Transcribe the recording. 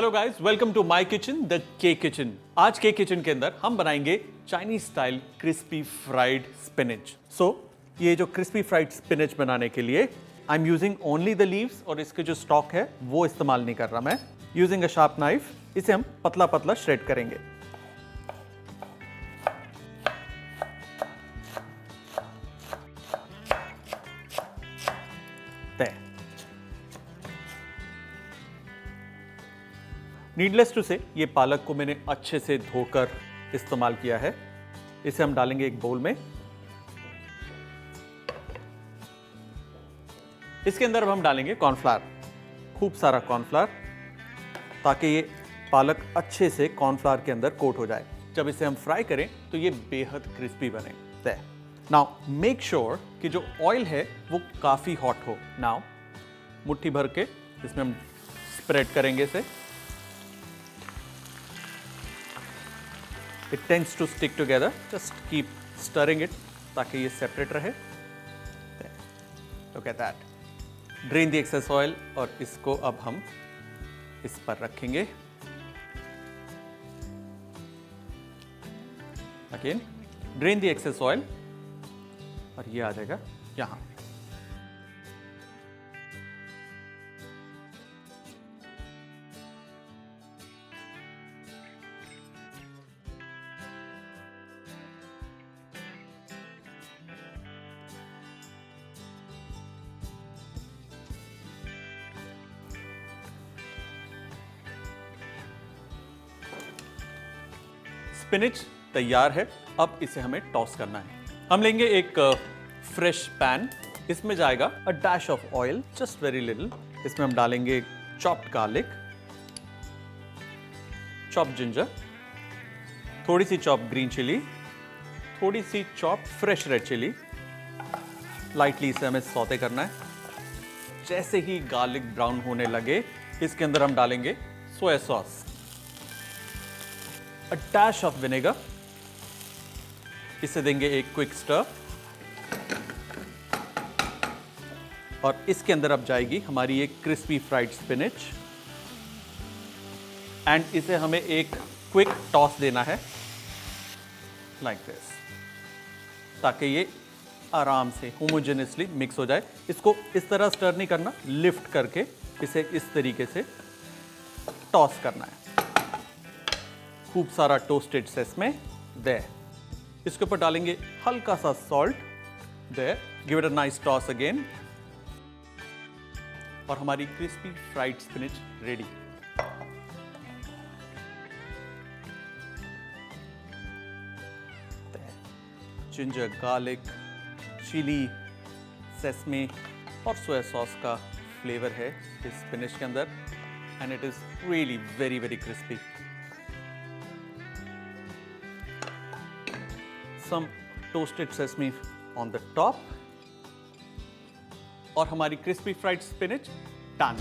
Hello guys, welcome to my kitchen the k kitchen. आज के kitchen के अंदर हम बनाएंगे Chinese style crispy fried spinach. ये जो क्रिस्पी फ्राइड स्पिनच बनाने के लिए I am using only the leaves और इसके जो स्टॉक है वो इस्तेमाल नहीं कर रहा मैं। यूजिंग अ शार्प नाइफ इसे हम पतला पतला श्रेड करेंगे। नीडलेस टू से ये पालक को मैंने अच्छे से धोकर इस्तेमाल किया है। इसे हम डालेंगे एक बाउल में। इसके अंदर अब हम डालेंगे कॉर्नफ्लावर, खूब सारा कॉर्नफ्लावर, ताकि ये पालक अच्छे से कॉर्नफ्लावर के अंदर कोट हो जाए। जब इसे हम फ्राई करें तो ये बेहद क्रिस्पी बने। नाउ मेक श्योर कि जो ऑयल है वो काफ़ी हॉट हो। नाउ मुट्ठी भर के इसमें हम स्प्रेड करेंगे इसे। It tends to stick together. Just keep stirring it ताकि ये separate रहे। Look at that. Drain the excess oil और इसको अब हम इस पर रखेंगे। Again, drain the excess oil और ये आ जाएगा यहाँ। स्पिनच तैयार है। अब इसे हमें टॉस करना है। हम लेंगे एक फ्रेश पैन। इसमें जाएगा a dash of oil, just very little. इसमें हम डालेंगे चॉप्ड गार्लिक, चॉप्ड जिंजर, थोड़ी सी चॉप्ड ग्रीन चिली, थोड़ी सी chopped fresh red chilli. Lightly इसे हमें सौते करना है। जैसे ही गार्लिक ब्राउन होने लगे इसके अंदर हम डालेंगे soya sauce, a dash of vinegar, इसे देंगे एक क्विक स्टर और इसके अंदर अब जाएगी हमारी एक क्रिस्पी फ्राइड स्पिनच एंड इसे हमें एक क्विक टॉस देना है लाइक दिस, ताकि ये आराम से होमोजेनियसली मिक्स हो जाए। इसको इस तरह स्टर नहीं करना, लिफ्ट करके इसे इस तरीके से टॉस करना है। खूब सारा टोस्टेड सेसमे देयर। इसके ऊपर डालेंगे हल्का सा salt there. Give it a nice toss again और हमारी crispy fried spinach ready. Ginger, garlic, chilli, sesame और सोया सॉस का फ्लेवर है इस स्पिनच के अंदर and it is really very very crispy. Some toasted sesame on the top और हमारी crispy fried spinach done।